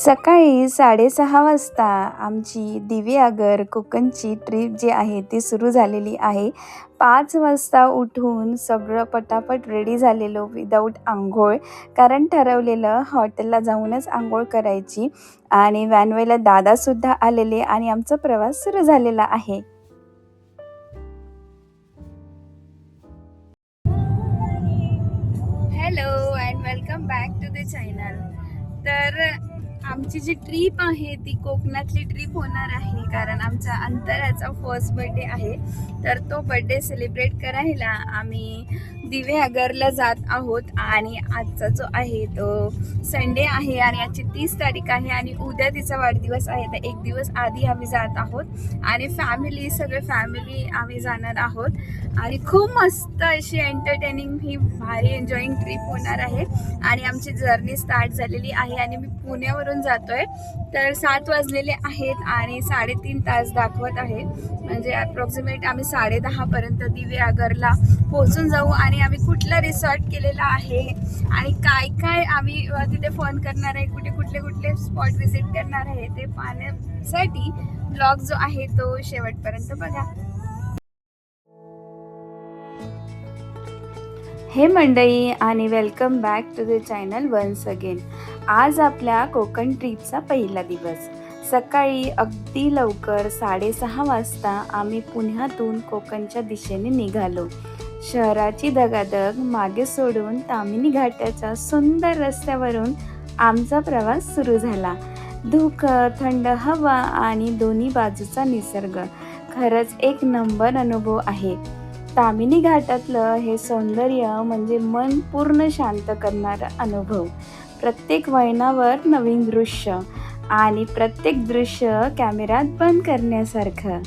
सकाळी 6:30 वाजता आमची दिवेआगर कोकणची ट्रिप जी आहे ती सुरू झालेली आहे. 5 वाजता उठून सगळं पटापट रेडी झालेलो विदाऊट अंघोळ, कारण ठरवलेलं हॉटेलला जाऊनच अंघोळ करायची. आणि व्हॅनवेला दादासुद्धा आलेले आणि आमचा प्रवास सुरू झालेला आहे. Hello and welcome back to the channel. तर आमची जी ट्रिप आहे ती कोकणातली ट्रिप होणार आहे, कारण आमचा अंतराचा फर्स्ट बर्थडे आहे. तर तो बर्थडे सेलिब्रेट करायला आम्ही दिवेआगरला जात आहोत. आणि आजचा जो आहे तो संडे आहे आणि आजची 30 तारीख आहे आणि उद्या तिचा वाढदिवस आहे. तर एक दिवस आधी आम्ही जात आहोत आणि सगळे फॅमिली आम्ही जाणार आहोत. आणि खूप मस्त अशी एंटरटेनिंग ही भारी एन्जॉईंग ट्रिप होणार आहे. आणि आमची जर्नी स्टार्ट झालेली आहे आणि मी पुण्यावरून जातोय. तर 7 वाजलेले आहेत आणि 3.5 तास दाखवत आहे. म्हणजे अप्रॉक्सिमेट आम्ही 10:30 पर्यंत दिवेआगरला पोहोचून जाऊ. आणि आम्ही कुठला रिसॉर्ट केलेला आहे आणि काय काय आम्ही तिथे फन करणार आहे, कुठले स्पॉट व्हिजिट करणार आहे ते पाहण्यासाठी ब्लॉग जो आहे तो शेवटपर्यंत बघा. हे मंडळी आणि welcome back to the channel once again. आज आपल्या कोकण ट्रिपचा पहिला दिवस. सकाळी अगदी लवकर 6:30 वाजता आम्ही पुण्यातून कोकणच्या दिशेने निघालो. शहराची दगादग मागे सोडून ताम्हिणी घाटाच्या सुंदर रस्त्यावरून आमचा प्रवास सुरू झाला. धुकं, थंड हवा आणि दोन्ही बाजूचा निसर्ग खरंच एक नंबर अनुभव आहे. ताम्हिणी घाटातलं हे सौंदर्य म्हणजे मन पूर्ण शांत करणारा अनुभव. प्रत्येक वळणावर नवीन दृश्य आणि प्रत्येक दृश्य कॅमेऱ्यात बंद करण्यासारखं.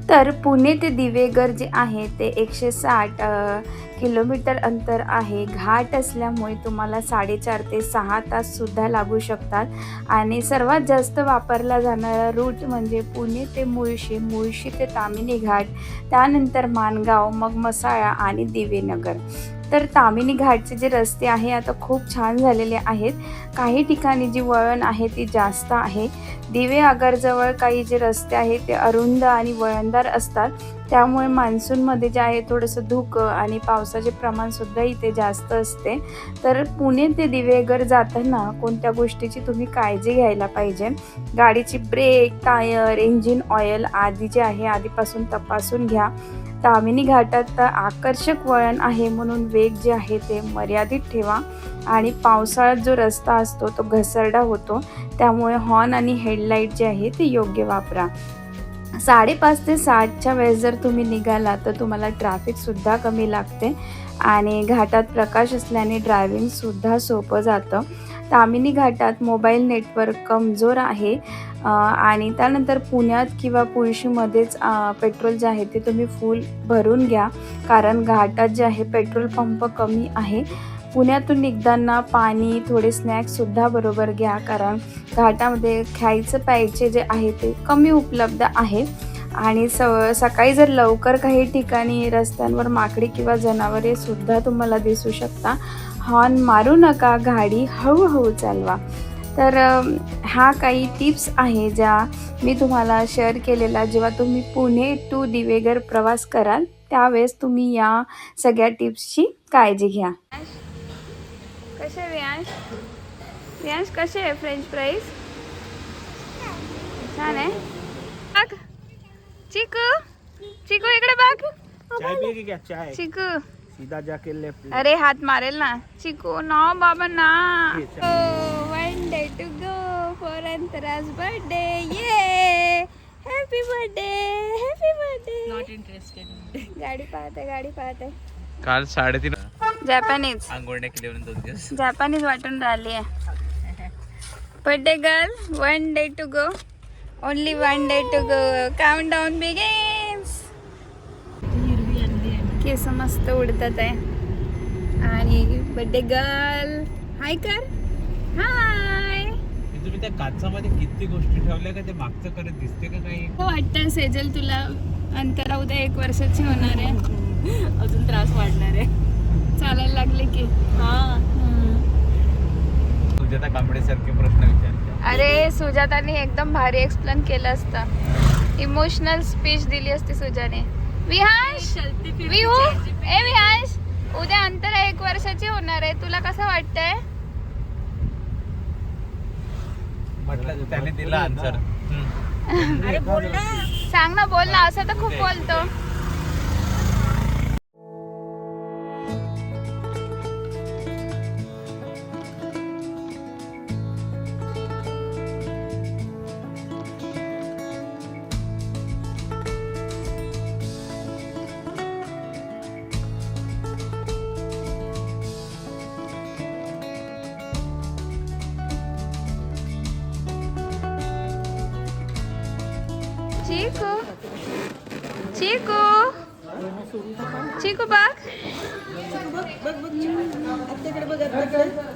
तर पुणे ते दिवेगर जे आहे ते 160 किलोमीटर अंतर आहे. घाट असल्यामुळे तुम्हाला 4.5 ते 6 तास सुद्धा लागू शकतात. आणि सर्वात जास्त वापरला जाणारा रूट म्हणजे पुणे ते मुळशी, मुळशी ते ताम्हिणी घाट, त्यानंतर माणगाव, मग मसाळा आणि दिवेनगर. तर ताम्हिणी घाटचे जे रस्ते आहे आता खूप छान झालेले आहेत. काही ठिकाणी जी वळण आहे ती जास्त आहे. दिवेआगरजवळ काही जे रस्ते आहेत ते अरुंद आणि वळणदार असतात, त्यामुळे मान्सूनमध्ये जे आहे थोडंसं धुकं आणि पावसाचे प्रमाणसुद्धा इथे जास्त असते. तर पुणे ते दिवेआगर जाताना कोणत्या गोष्टीची तुम्ही काळजी घ्यायला पाहिजे. गाडीची ब्रेक, टायर, इंजिन ऑइल आदी जे आहे आधीपासून तपासून घ्या. ताम्हिणी घाटात आकर्षक वळण आहे म्हणून वेग जे आहे ते मर्यादित ठेवा. आणि पावसाळ्यात जो रस्ता असतो तो घसरडा होतो, त्यामुळे हॉर्न आणि हेडलाईट जे आहे ते योग्य वापरा. 5:30 ते 7च्या वेळेस जर तुम्ही निघाला तर तुम्हाला ट्रॅफिकसुद्धा कमी लागते आणि घाटात प्रकाश असल्याने ड्रायव्हिंगसुद्धा सोपं जातं. ताम्हिणी घाटात मोबाईल नेटवर्क कमजोर आहे. आणि त्यानंतर पुण्यात किंवा पुळशीमध्येच पेट्रोल जे आहे ते तुम्ही फुल भरून घ्या, कारण घाटात जे आहे पेट्रोल पंप कमी आहे. पुण्यातून निघताना पाणी, थोडे स्नॅक्ससुद्धा बरोबर घ्या, कारण घाटामध्ये खायचं प्यायचे जे आहे ते कमी उपलब्ध आहे. आणि सकाळी जर लवकर काही ठिकाणी रस्त्यांवर माकडी किंवा जनावरे सुद्धा तुम्हाला दिसू शकता. हॉर्न मारू नका, गाडी हळूहळू चालवा. तर ह्या काही टिप्स आहे ज्या मी तुम्हाला शेअर केलेला. जेव्हा तुम्ही पुणे टू दिवेगर प्रवास कराल त्यावेळेस तुम्ही या सगळ्या टिप्सची काळजी घ्या. कसे व्यास कसे आहे फ्रेंच फ्राईज? छान आहे. बघ चिकू, चिकू इकडे बघ. चाय पिएगी क्या? चाय चिकू सीधा जाके लेफ्ट. अरे हात मारेल ना. चिकू नो बाबा ना. One day to go for Antaraj birthday. ये happy birthday, happy birthday. Not interested. गाडी पाहते. काल 3:30 जॅपनीज आंघोळ नाही केली म्हणून 2 दिवस. जॅपनीज वाटून राहिली आहे. Birthday girl, 1 day to go, only 1 day to go. Count down begins. केस मस्त उडतात आहे. आणि बर्थडे गर्ल हाय कर. हाय. तुम्ही त्या काचामध्ये किती गोष्टी ठेवल्या का? ते मागचं करत दिसते का काही? वाटतं सेजल तुला अंतरा उद्या 1 वर्षाची होणार आहे. अजून त्रास वाढणार आहे चालायला लागले की. हा सुजाताने एकदम भारी एक्सप्लेन केलं असतं, इमोशनल स्पीच दिली असती सुजाने. विहांश, विहू, ए विहांश, उद्या अंतरा 1 वर्षाची होणार आहे, तुला कसं वाटतंय? म्हटलं त्याने दिला आन्सर. अरे बोल ना. सांग ना, बोल ना, असं तर खूप बोलतो. चिकू, चिकू, चिकू बघ,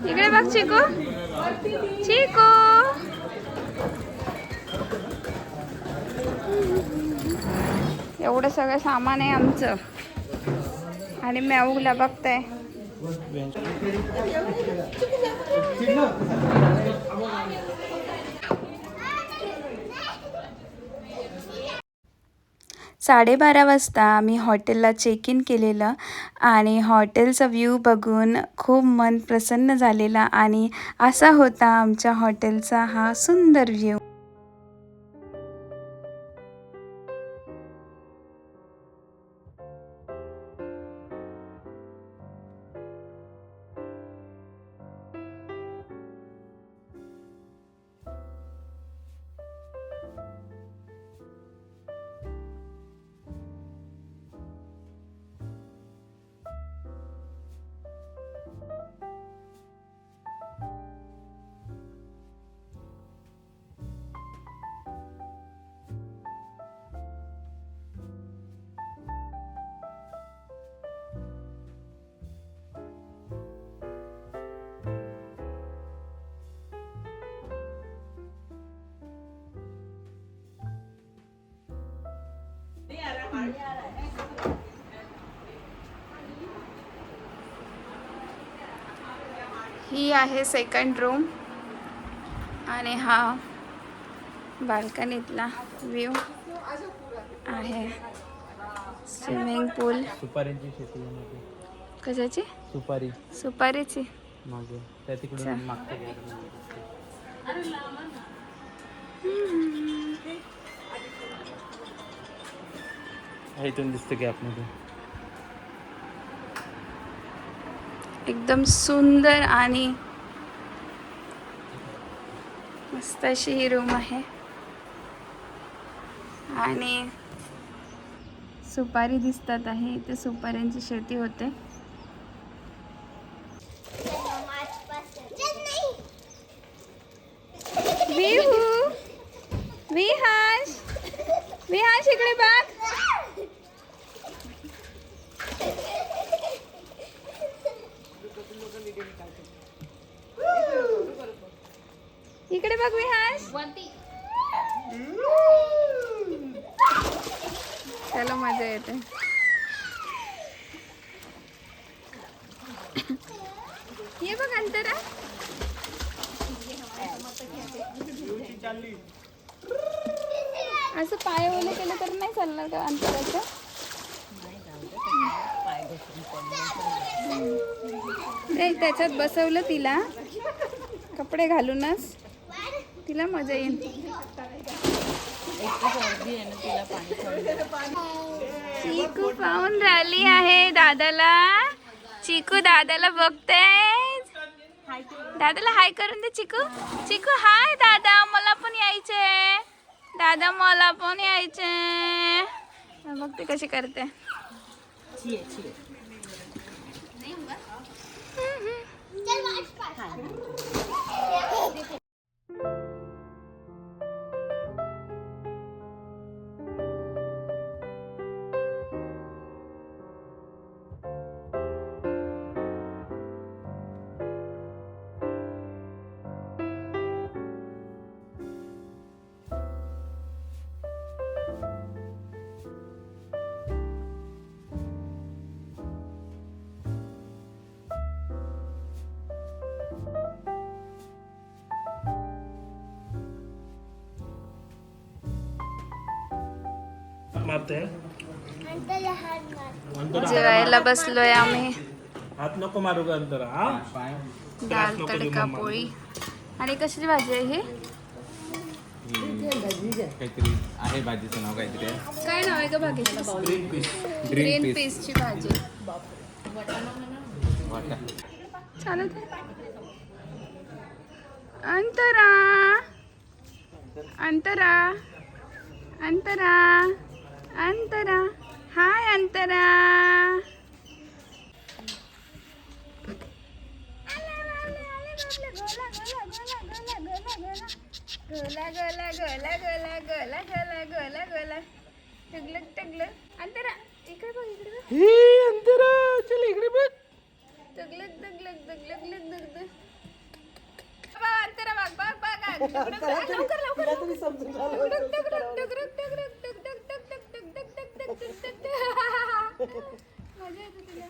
इकडे बघ चिकू, चिकू. एवढं सगळं सामान आहे आमचं आणि मॅऊला बघताय. साडेबारा वाजता आम्ही हॉटेलला चेक इन केलेलं आणि हॉटेलचा व्ह्यू बघून खूप मन प्रसन्न झालेला आणि असा होता आमच्या हॉटेलचा हा सुंदर व्ह्यू. ही आहे सेकंड रूम आणि हा बाल्कनीतला व्ह्यू आहे. स्विमिंग पूल. सुपारींची शेती आहे मागे. कशाची? सुपारी सुपारीची. मागे त्या तिकडून अच्छा. मागच्या इथून दिसतं गॅप मध्ये. एकदम सुंदर आणि मस्त अशी ही रूम आहे आणि सुपारी दिसतात आहे. इथे सुपाऱ्यांची शेती होते. विहू, विहांश, विहांश इकडे बघ. इकडे बघ विहांश. त्याला मजा येते. ये बघ अंतरा. असं पाय ओले केलं तर नाही चालणार का अंतराचं? नाही, त्याच्यात बसवलं तिला कपडे घालूनच, तिला मजा येईल. चिकू पाहून राहिली आहे दादाला. चिकू दादाला बघते. दादाला हाय करून दे चिकू. चिकू हाय दादा, मला पण यायचे. दादा मला पण यायचे. बघ ते कशी करते. मारते जेवायला बसलोय आम्ही. हात नको मारू का अंतर हा दाल तडका पोळी. आणि कशाची भाजी आहे ही? काहीतरी आहे भाजीचं नाव काहीतरी आहे. काय नाव आहे का भाजीचं? ग्रीन पीसची भाजी. वाटा. चालत आहे. अंतरा अंतरा अंतरा अंतरा. हाय अंतरा. गोला गोला गोला गोला गोला गोला गोला गोला. टगलक टगलक. अंतरा इकडे बघ इकडे बघ. हे अंतरा चल इकडे बघ. टगलक टगलक टगलक टगलक. बघ अंतरा बघ बघ बघ. लवकर लवकर लवकर. टगलक टगलक टगलक टगलक टग टग टग टग टग टग टग टग टग टग. मजा येते तुला.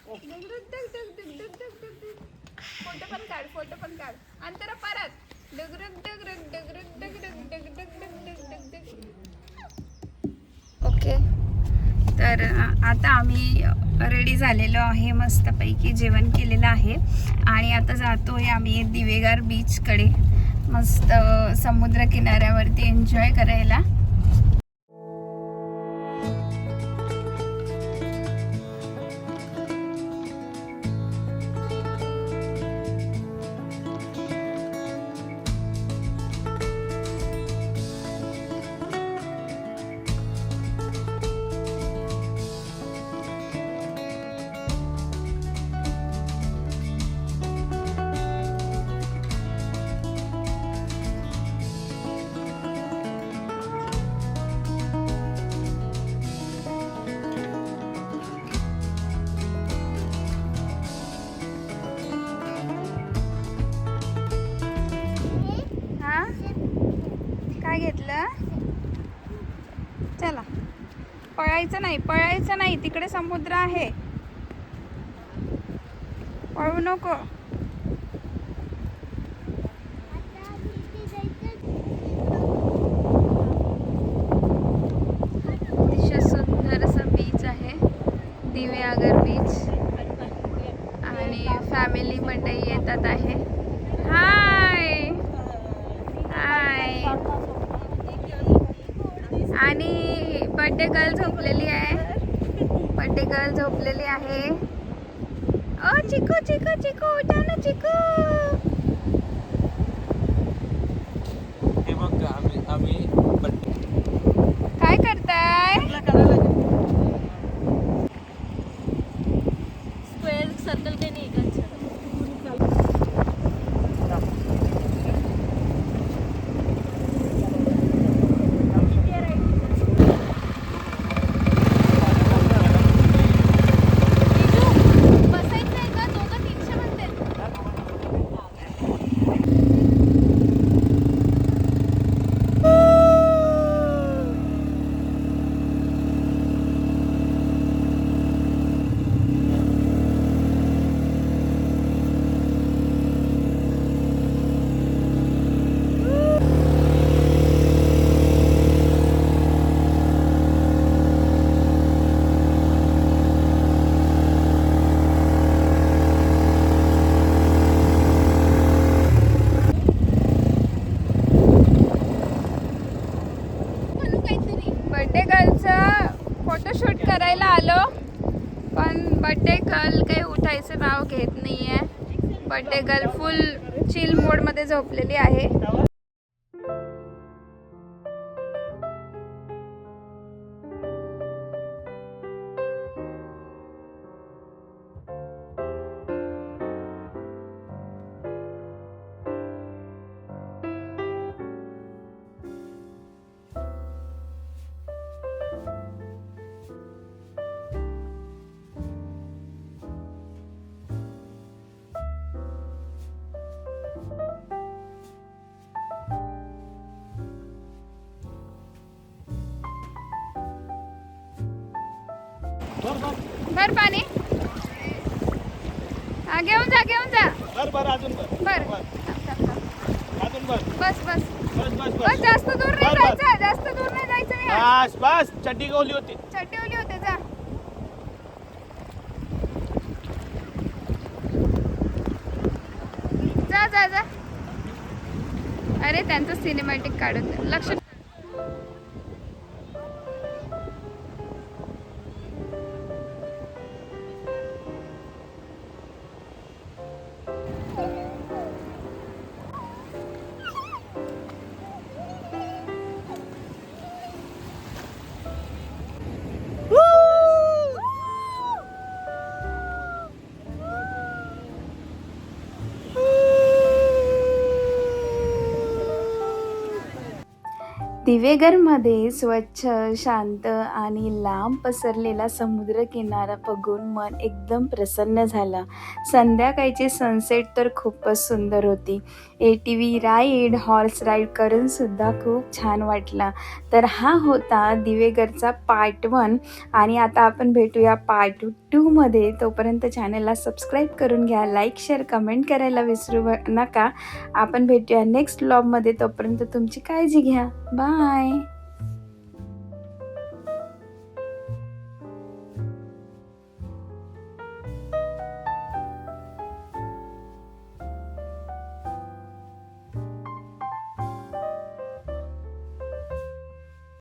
टगलक टग टग टग टग टग टग टग. फोटो पण काढ फोटो पण काढ. अंतरा परत. डगरग डगरग डगरग डगरग डग डग डग डग डग डग. ओके, तर आता आम्ही रेडी झालेलो आहे. मस्तपैकी जेवण केलेलं आहे आणि आता जातोय आम्ही दिवेगार बीचकडे. मस्त समुद्र किनाऱ्यावरती एन्जॉय करायला. काय घेतलं? चला, पळायचं नाही पळायचं नाही. तिकडे समुद्र आहे. पळू नको. अतिशय सुंदर असं बीच आहे, दिवेआगर बीच. आणि फॅमिली मंडळी येतात आहे. हाय हाय. आणि बर्थडे गर्ल झोपलेली आहे. बर्थडे गर्ल झोपलेली आहे. ओ चिकू चिकू चिकू उठा ना चिकू. हे बघ आम्ही काय करताय? स्क्वेअर सर्कल काही नाही का? बर्थडे गर्लचं फोटोशूट करायला आलो, पण बर्थडे गर्ल काही उठायचं नाव घेत नाही आहे. बर्थडे गर्ल फुल चिल मोडमध्ये झोपलेली आहे. भर पाणी. हा घेऊन जा घेऊन जा. बर अजून बर अजून बर. बस बस. बस बस बस जास्त दूर नाही बस, बस. जायचं, जास्त दूर नाही जायचं यार. बस बस चड्डी ओली होती. चड्डी ओली होते जा. जा जा जा. अरे त्यांचं सिनेमॅटिक काढून द्या. लक्ष. दिवेघरमध्ये स्वच्छ, शांत आणि लांब पसरलेला समुद्रकिनारा बघून मन एकदम प्रसन्न झालं. संध्याकाळची सनसेट तर खूपच सुंदर होती. ATV राईड, हॉर्स राईड करून सुद्धा खूप छान वाटला. तर हा होता दिवेघरचा पार्ट 1 आणि आता आपण भेटूया पार्ट 2 मध्ये. तोपर्यंत चॅनलला सबस्क्राईब करून घ्या, लाईक, शेअर, कमेंट करायला विसरू नका. आपण भेटूया नेक्स्ट व्लॉगमध्ये. तोपर्यंत तुमची काळजी घ्या. बाय.